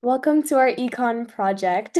Welcome to our econ project.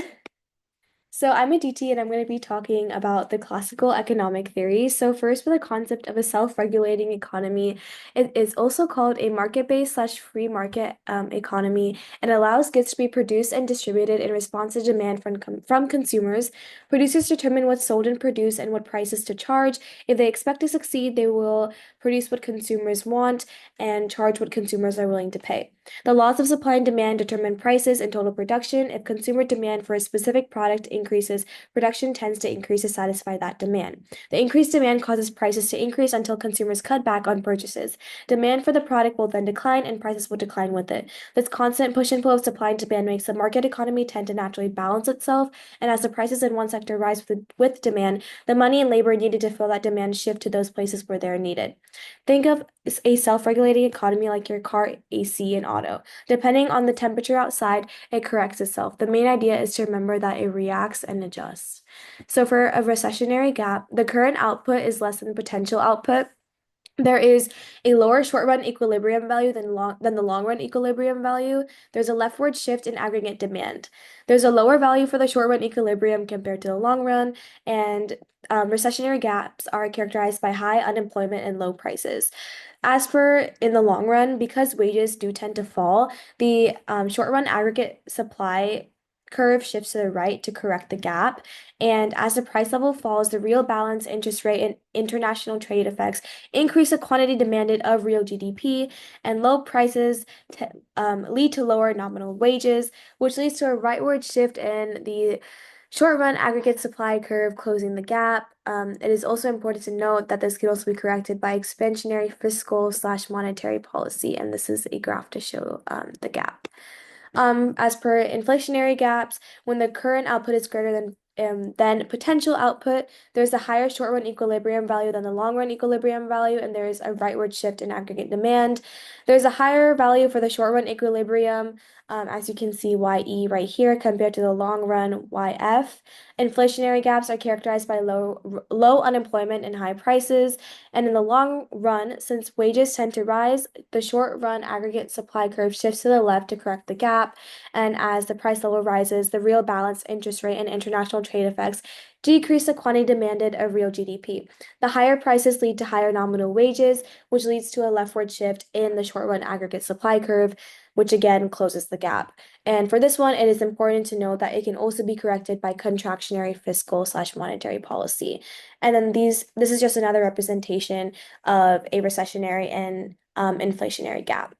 So I'm Aditi and I'm going to be talking about the classical economic theory. So first, with the concept of a self-regulating economy, it is also called a market-based slash free market economy and allows goods to be produced and distributed in response to demand from consumers. Producers determine what's sold and produced and what prices to charge. If they expect to succeed, they will produce what consumers want and charge what consumers are willing to pay. The laws of supply and demand determine prices and total production. If consumer demand for a specific product increases, production tends to increase to satisfy that demand. The increased demand causes prices to increase until consumers cut back on purchases. Demand for the product will then decline and prices will decline with it. This constant push and pull of supply and demand makes the market economy tend to naturally balance itself, and as the prices in one sector rise with demand, the money and labor needed to fill that demand shift to those places where they're needed. Think of a self-regulating economy like your car AC and auto. Depending on the temperature outside, it corrects itself. The main idea is to remember that it reacts and adjusts. So for a recessionary gap, the current output is less than the potential output. There is a lower short run equilibrium value than the long run equilibrium value. There's a leftward shift in aggregate demand. There's a lower value for the short run equilibrium compared to the long run, and recessionary gaps are characterized by high unemployment and low prices. As for in the long run, because wages do tend to fall, the short run aggregate supply curve shifts to the right to correct the gap. And as the price level falls, the real balance, interest rate, and international trade effects increase the quantity demanded of real GDP, and low prices lead to lower nominal wages, which leads to a rightward shift in the short run aggregate supply curve, closing the gap. It is also important to note that this can also be corrected by expansionary fiscal slash monetary policy, and this is a graph to show the gap. As per inflationary gaps, when the current output is greater than potential output, there's a higher short run equilibrium value than the long run equilibrium value, and there's a rightward shift in aggregate demand. There's a higher value for the short run equilibrium, as you can see, YE right here, compared to the long run YF. Inflationary gaps are characterized by low unemployment and high prices. And in the long run, since wages tend to rise, the short run aggregate supply curve shifts to the left to correct the gap. And as the price level rises, the real balance, interest rate, and international trade effects decrease the quantity demanded of real GDP. The higher prices lead to higher nominal wages, which leads to a leftward shift in the short run aggregate supply curve, which again closes the gap. And for this one, it is important to note that it can also be corrected by contractionary fiscal slash monetary policy. And then this is just another representation of a recessionary and inflationary gap.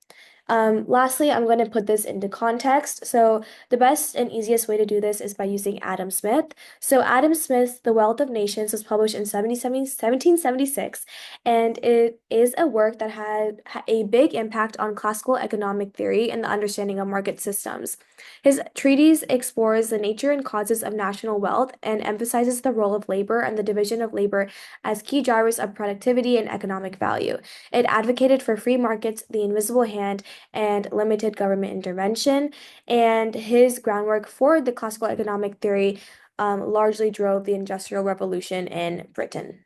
Lastly, I'm going to put this into context. So the best and easiest way to do this is by using Adam Smith. So Adam Smith's The Wealth of Nations was published in 1776, and it is a work that had a big impact on classical economic theory and the understanding of market systems. His treatise explores the nature and causes of national wealth and emphasizes the role of labor and the division of labor as key drivers of productivity and economic value. It advocated for free markets, the invisible hand, and limited government intervention. And his groundwork for the classical economic theory largely drove the Industrial Revolution in Britain.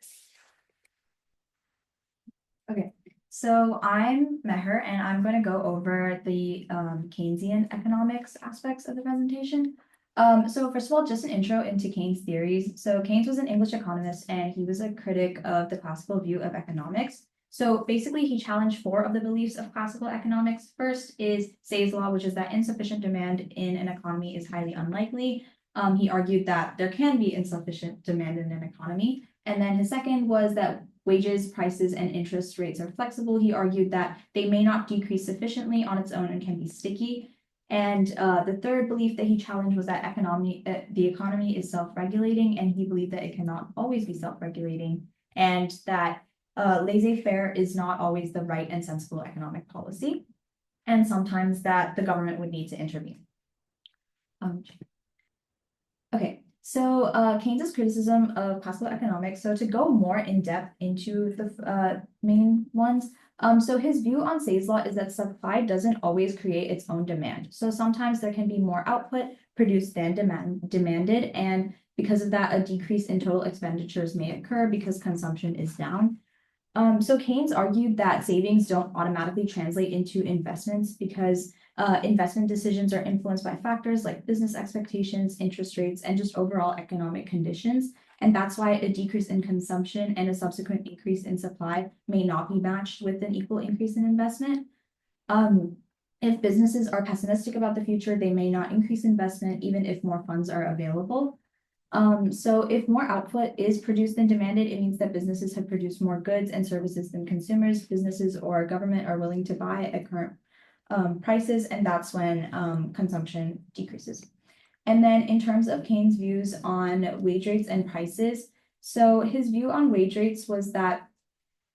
Okay, so I'm Meher, and I'm going to go over the Keynesian economics aspects of the presentation. So first of all, just an intro into Keynes' theories. So Keynes was an English economist, and he was a critic of the classical view of economics. So basically, he challenged four of the beliefs of classical economics. First is Say's law, which is that insufficient demand in an economy is highly unlikely. He argued that there can be insufficient demand in an economy. And then his second was that wages, prices, and interest rates are flexible. He argued that they may not decrease sufficiently on its own and can be sticky. And the third belief that he challenged was that the economy is self-regulating, and he believed that it cannot always be self-regulating, and that laissez-faire is not always the right and sensible economic policy, and sometimes that the government would need to intervene. Okay, so Keynes's criticism of classical economics. So to go more in depth into the main ones, so his view on Say's law is that supply doesn't always create its own demand. So sometimes there can be more output produced than demanded, and because of that, a decrease in total expenditures may occur because consumption is down. So Keynes argued that savings don't automatically translate into investments because Investment decisions are influenced by factors like business expectations, interest rates, and just overall economic conditions. And that's why a decrease in consumption and a subsequent increase in supply may not be matched with an equal increase in investment. If businesses are pessimistic about the future, they may not increase investment even if more funds are available. So if more output is produced than demanded, it means that businesses have produced more goods and services than consumers. Businesses or government are willing to buy at current prices, and that's when consumption decreases. And then in terms of Keynes' views on wage rates and prices, so his view on wage rates was that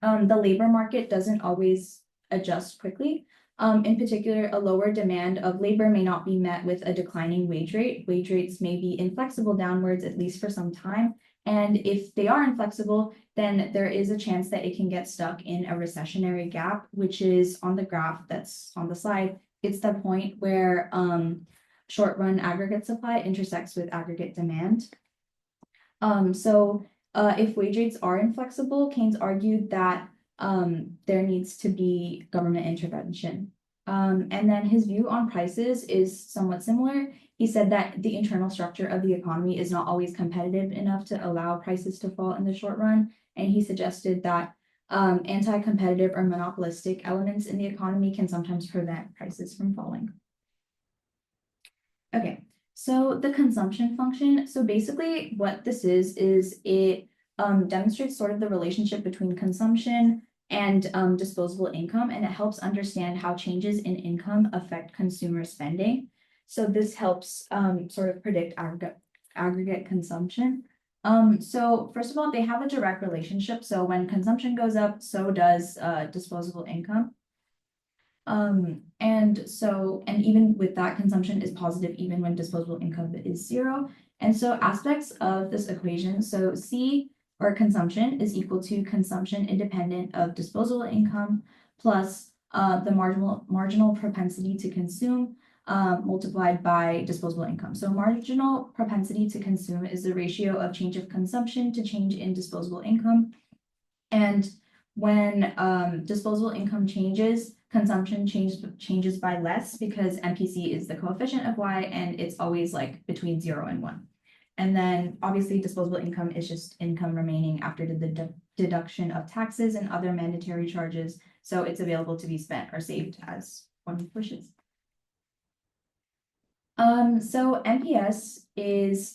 the labor market doesn't always adjust quickly. In particular, a lower demand of labor may not be met with a declining wage rate. Wage rates may be inflexible downwards, at least for some time. And if they are inflexible, then there is a chance that it can get stuck in a recessionary gap, which is on the graph that's on the slide. It's the point where short run aggregate supply intersects with aggregate demand. If wage rates are inflexible, Keynes argued that there needs to be government intervention. And then his view on prices is somewhat similar. He said that the internal structure of the economy is not always competitive enough to allow prices to fall in the short run. And he suggested that anti-competitive or monopolistic elements in the economy can sometimes prevent prices from falling. Okay, so the consumption function. So basically what this is it demonstrates sort of the relationship between consumption and disposable income, and it helps understand how changes in income affect consumer spending. So this helps sort of predict aggregate consumption. So first of all, they have a direct relationship. So when consumption goes up, so does disposable income. And even with that, consumption is positive even when disposable income is zero. And so aspects of this equation, so C, or consumption, is equal to consumption independent of disposable income plus the marginal propensity to consume multiplied by disposable income. So marginal propensity to consume is the ratio of change of consumption to change in disposable income. And when disposable income changes, consumption changes by less because MPC is the coefficient of Y and it's always like between 0 and 1. And then obviously disposable income is just income remaining after the deduction of taxes and other mandatory charges. So it's available to be spent or saved as one wishes. So NPS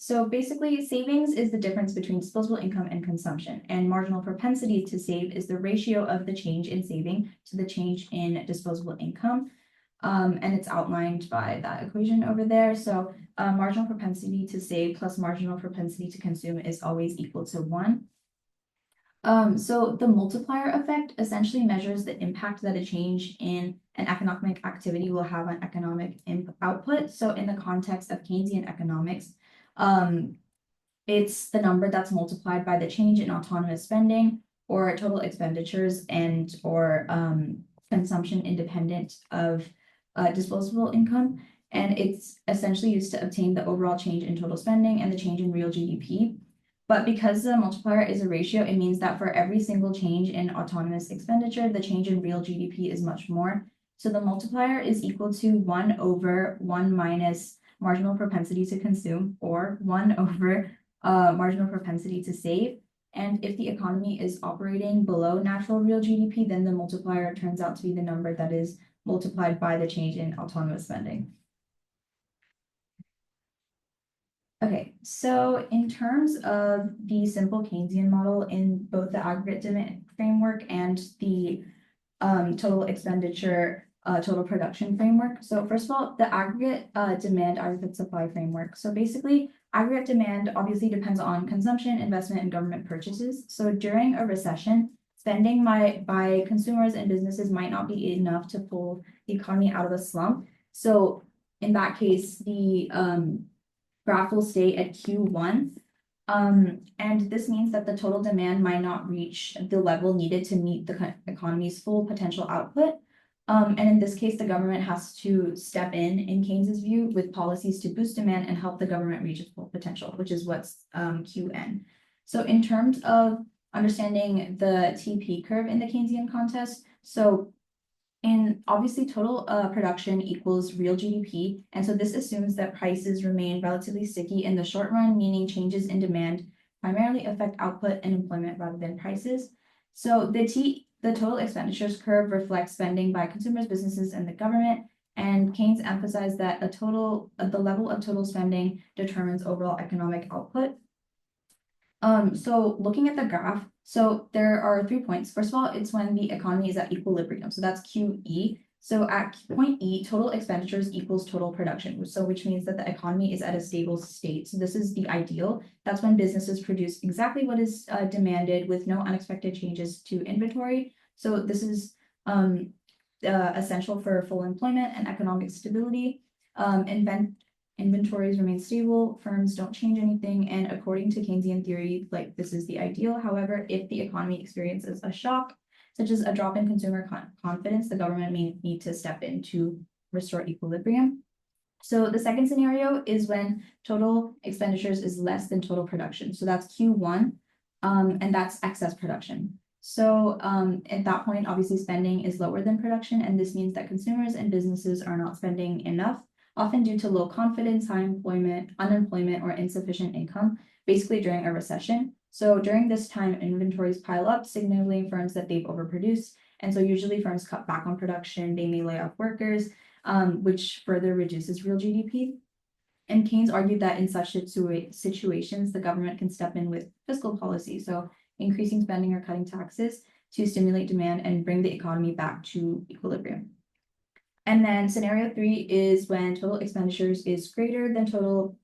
so basically savings is the difference between disposable income and consumption, and marginal propensity to save is the ratio of the change in saving to the change in disposable income. And it's outlined by that equation over there. So marginal propensity to save plus marginal propensity to consume is always equal to 1. So the multiplier effect essentially measures the impact that a change in an economic activity will have on economic output. So in the context of Keynesian economics, it's the number that's multiplied by the change in autonomous spending or total expenditures and or consumption independent of disposable income. And it's essentially used to obtain the overall change in total spending and the change in real GDP. But because the multiplier is a ratio, it means that for every single change in autonomous expenditure, the change in real GDP is much more. So the multiplier is equal to 1 over 1 minus marginal propensity to consume, or 1 over marginal propensity to save. And if the economy is operating below natural real GDP, then the multiplier turns out to be the number that is multiplied by the change in autonomous spending. Okay, so in terms of the simple Keynesian model in both the aggregate demand framework and the total expenditure, total production framework. So first of all, the aggregate demand, aggregate supply framework. So basically, aggregate demand obviously depends on consumption, investment, and government purchases. So during a recession, spending by consumers and businesses might not be enough to pull the economy out of a slump. So in that case, the graph will stay at Q1. And this means that the total demand might not reach the level needed to meet the economy's full potential output. And in this case, the government has to step in Keynes's view, with policies to boost demand and help the government reach its full potential, which is what's QN. So in terms of understanding the TP curve in the Keynesian context, so And obviously, total production equals real GDP. And so this assumes that prices remain relatively sticky in the short run, meaning changes in demand primarily affect output and employment rather than prices. So the total expenditures curve reflects spending by consumers, businesses, and the government. And Keynes emphasized that the level of total spending determines overall economic output. So looking at the graph, so there are 3 points. First of all, it's when the economy is at equilibrium. So that's QE. So at point E, total expenditures equals total production. So which means that the economy is at a stable state. So this is the ideal. That's when businesses produce exactly what is demanded with no unexpected changes to inventory. So this is essential for full employment and economic stability. Inventories remain stable, firms don't change anything, and according to Keynesian theory, like this is the ideal. However, if the economy experiences a shock, such as a drop in consumer confidence, the government may need to step in to restore equilibrium. So the second scenario is when total expenditures is less than total production. So that's Q1, and that's excess production. So at that point, obviously spending is lower than production, and this means that consumers and businesses are not spending enough, often due to low confidence, high employment, unemployment, or insufficient income, basically during a recession. So during this time, inventories pile up, signaling firms that they've overproduced. And so usually firms cut back on production, they may lay off workers, which further reduces real GDP. And Keynes argued that in such situations, the government can step in with fiscal policy, so increasing spending or cutting taxes to stimulate demand and bring the economy back to equilibrium. And then scenario 3 is when total expenditures is greater than total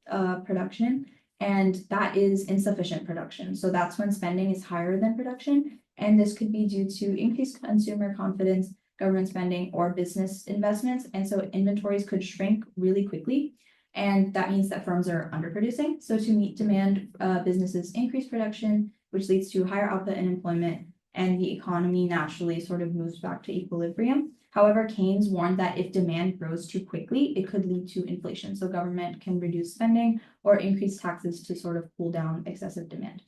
production, and that is insufficient production. So that's when spending is higher than production, and this could be due to increased consumer confidence, government spending, or business investments. And so inventories could shrink really quickly, and that means that firms are underproducing. So to meet demand, businesses increase production, which leads to higher output and employment, and the economy naturally sort of moves back to equilibrium. However, Keynes warned that if demand grows too quickly, it could lead to inflation. So government can reduce spending or increase taxes to sort of cool down excessive demand.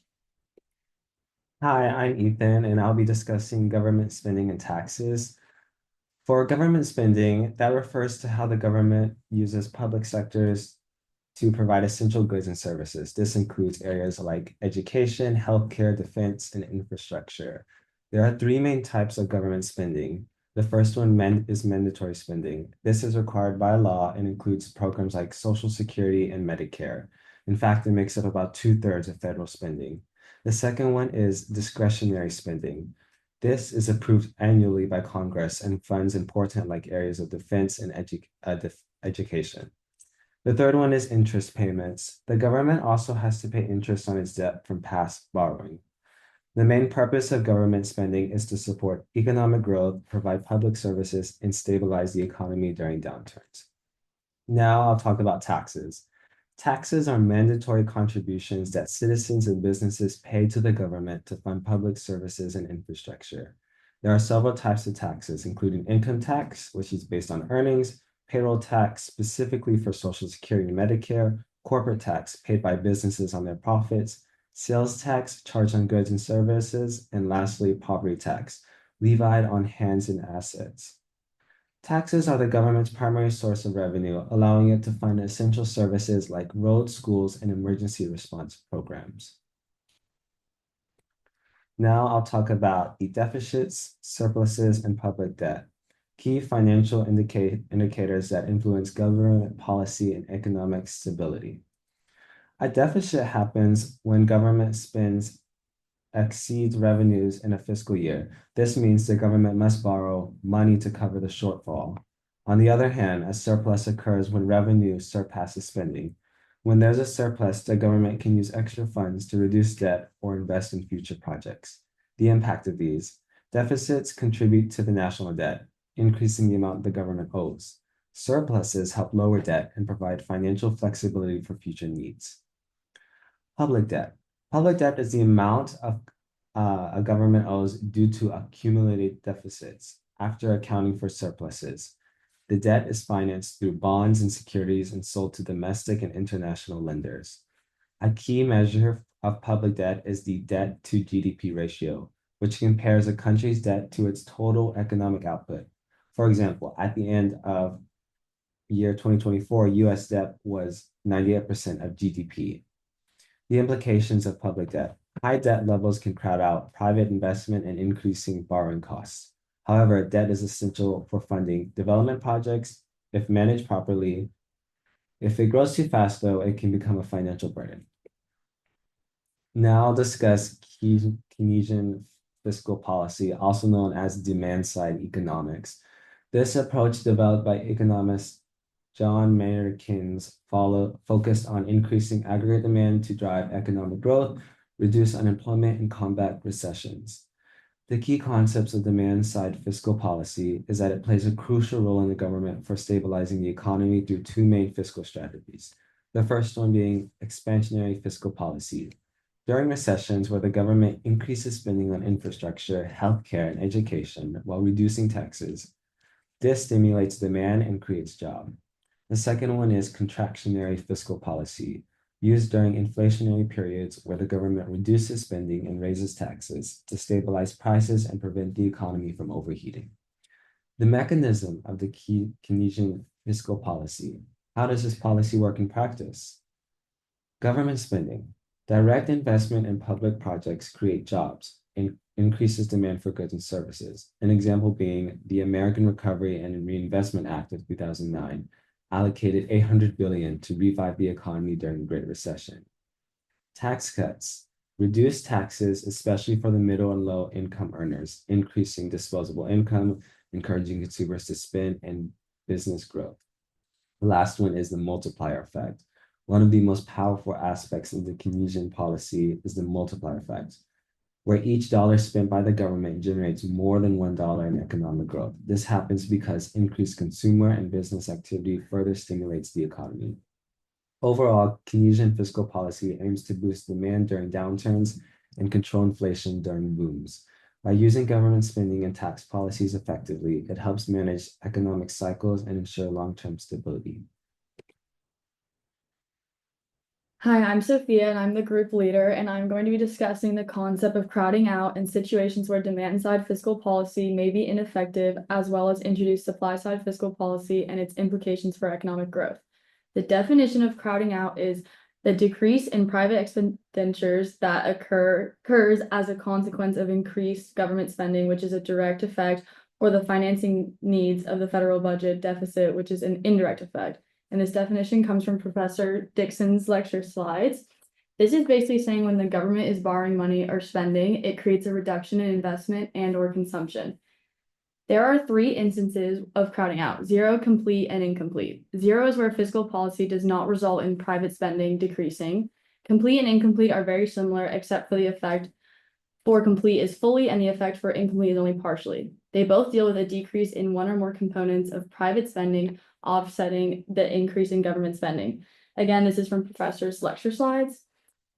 Hi, I'm Ethan, and I'll be discussing government spending and taxes. For government spending, that refers to how the government uses public sectors to provide essential goods and services. This includes areas like education, healthcare, defense, and infrastructure. There are three main types of government spending. The first one is mandatory spending. This is required by law and includes programs like Social Security and Medicare. In fact, it makes up about 2/3 of federal spending. The second one is discretionary spending. This is approved annually by Congress and funds important like areas of defense and education. The third one is interest payments. The government also has to pay interest on its debt from past borrowing. The main purpose of government spending is to support economic growth, provide public services, and stabilize the economy during downturns. Now I'll talk about taxes. Taxes are mandatory contributions that citizens and businesses pay to the government to fund public services and infrastructure. There are several types of taxes, including income tax, which is based on earnings, payroll tax, specifically for Social Security and Medicare, corporate tax paid by businesses on their profits, sales tax charged on goods and services, and lastly, property tax, levied on hands and assets. Taxes are the government's primary source of revenue, allowing it to fund essential services like roads, schools, and emergency response programs. Now I'll talk about the deficits, surpluses, and public debt, key financial indicators that influence government policy and economic stability. A deficit happens when government spends exceeds revenues in a fiscal year. This means the government must borrow money to cover the shortfall. On the other hand, a surplus occurs when revenue surpasses spending. When there's a surplus, the government can use extra funds to reduce debt or invest in future projects. The impact of these deficits contribute to the national debt, increasing the amount the government owes. Surpluses help lower debt and provide financial flexibility for future needs. Public debt. Public debt is the amount of a government owes due to accumulated deficits after accounting for surpluses. The debt is financed through bonds and securities and sold to domestic and international lenders. A key measure of public debt is the debt to GDP ratio, which compares a country's debt to its total economic output. For example, at the end of year 2024, US debt was 98% of GDP. The implications of public debt. High debt levels can crowd out private investment and increasing borrowing costs. However, debt is essential for funding development projects if managed properly. If it grows too fast, though, it can become a financial burden. Now I'll discuss Keynesian fiscal policy, also known as demand-side economics. This approach, developed by economist John Maynard Keynes, focused on increasing aggregate demand to drive economic growth, reduce unemployment, and combat recessions. The key concepts of demand-side fiscal policy is that it plays a crucial role in the government for stabilizing the economy through two main fiscal strategies. The first one being expansionary fiscal policy. During recessions where the government increases spending on infrastructure, healthcare, and education while reducing taxes, this stimulates demand and creates jobs. The second one is contractionary fiscal policy, used during inflationary periods where the government reduces spending and raises taxes to stabilize prices and prevent the economy from overheating. The mechanism of the Keynesian fiscal policy. How does this policy work in practice? Government spending. Direct investment in public projects create jobs and increases demand for goods and services. An example being the American Recovery and Reinvestment Act of 2009, allocated $800 billion to revive the economy during the Great Recession. Tax cuts. Reduce taxes, especially for the middle and low income earners, increasing disposable income, encouraging consumers to spend and business growth. The last one is the multiplier effect. One of the most powerful aspects of the Keynesian policy is the multiplier effect, where each dollar spent by the government generates more than $1 in economic growth. This happens because increased consumer and business activity further stimulates the economy. Overall, Keynesian fiscal policy aims to boost demand during downturns and control inflation during booms. By using government spending and tax policies effectively, it helps manage economic cycles and ensure long-term stability. Hi, I'm Sophia and I'm the group leader, and I'm going to be discussing the concept of crowding out and situations where demand-side fiscal policy may be ineffective, as well as introduce supply-side fiscal policy and its implications for economic growth. The definition of crowding out is the decrease in private expenditures that occurs as a consequence of increased government spending, which is a direct effect, or the financing needs of the federal budget deficit, which is an indirect effect. And this definition comes from Professor Dixon's lecture slides. This is basically saying when the government is borrowing money or spending, it creates a reduction in investment and/or consumption. There are three instances of crowding out: zero, complete, and incomplete. Zero is where fiscal policy does not result in private spending decreasing. Complete and incomplete are very similar, except for the effect for complete is fully and the effect for incomplete is only partially. They both deal with a decrease in one or more components of private spending, offsetting the increase in government spending. Again, this is from Professor's lecture slides.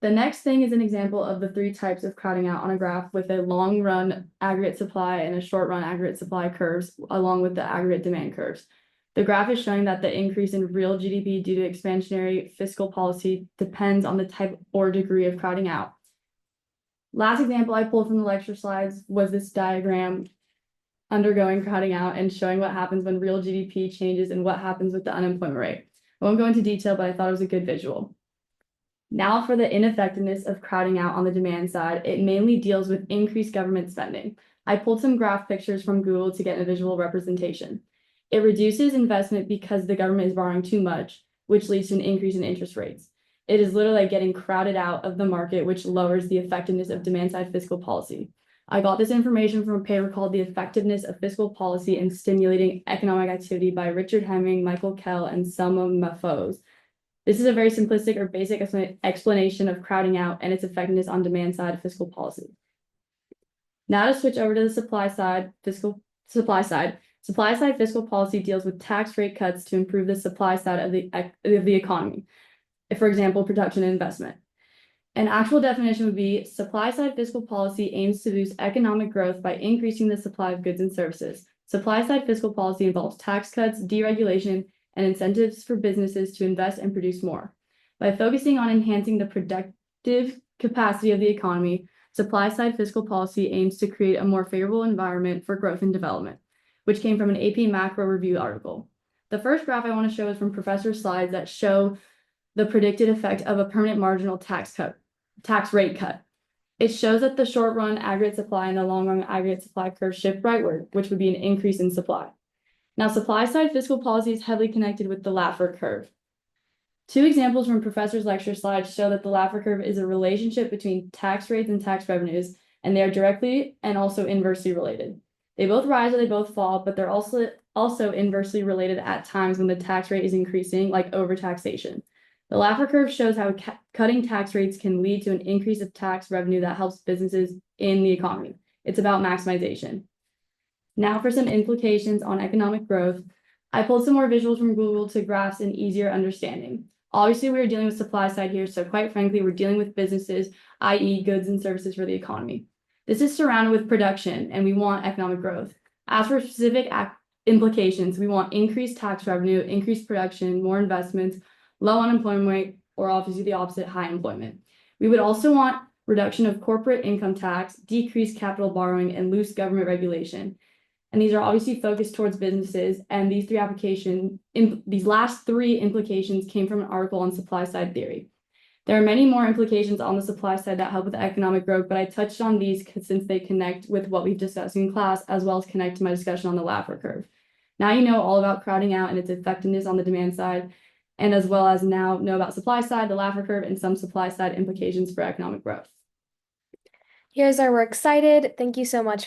The next thing is an example of the three types of crowding out on a graph with a long run aggregate supply and a short run aggregate supply curves, along with the aggregate demand curves. The graph is showing that the increase in real GDP due to expansionary fiscal policy depends on the type or degree of crowding out. Last example I pulled from the lecture slides was this diagram undergoing crowding out and showing what happens when real GDP changes and what happens with the unemployment rate. I won't go into detail, but I thought it was a good visual. Now for the ineffectiveness of crowding out on the demand side, it mainly deals with increased government spending. I pulled some graph pictures from Google to get a visual representation. It reduces investment because the government is borrowing too much, which leads to an increase in interest rates. It is literally like getting crowded out of the market, which lowers the effectiveness of demand-side fiscal policy. I got this information from a paper called The Effectiveness of Fiscal Policy in Stimulating Economic Activity by Richard Hemming, Michael Kell, and Selma Mahfouz. This is a very simplistic or basic explanation of crowding out and its effectiveness on demand-side fiscal policy. Now to switch over to the supply side fiscal policy deals with tax rate cuts to improve the supply side of the economy. For example, production and investment. An actual definition would be supply-side fiscal policy aims to boost economic growth by increasing the supply of goods and services. Supply-side fiscal policy involves tax cuts, deregulation, and incentives for businesses to invest and produce more. By focusing on enhancing the productive capacity of the economy, supply-side fiscal policy aims to create a more favorable environment for growth and development. which came from an AP Macro Review article. The first graph I want to show is from Professor's slides that show the predicted effect of a permanent marginal tax rate cut. It shows that the short run aggregate supply and the long run aggregate supply curve shift rightward, which would be an increase in supply. Now, supply side fiscal policy is heavily connected with the Laffer curve. Two examples from Professor's lecture slides show that the Laffer curve is a relationship between tax rates and tax revenues, and they are directly and also inversely related. They both rise or they both fall, but they're also inversely related at times when the tax rate is increasing, like overtaxation. The Laffer curve shows how cutting tax rates can lead to an increase of tax revenue that helps businesses in the economy. It's about maximization. Now for some implications on economic growth. I pulled some more visuals from Google to grasp an easier understanding. Obviously, we are dealing with supply side here, so quite frankly, we're dealing with businesses, i.e. goods and services for the economy. This is surrounded with production, and we want economic growth. As for specific implications, we want increased tax revenue, increased production, more investments, low unemployment rate, or obviously the opposite, high employment. We would also want reduction of corporate income tax, decreased capital borrowing, and loose government regulation. And these are obviously focused towards businesses, and these last three implications came from an article on supply side theory. There are many more implications on the supply side that help with economic growth, but I touched on these since they connect with what we've discussed in class, as well as connect to my discussion on the Laffer curve. Now you know all about crowding out and its effectiveness on the demand side, and as well as now know about supply side, the Laffer curve, and some supply side implications for economic growth. Here's our works cited. Thank you so much.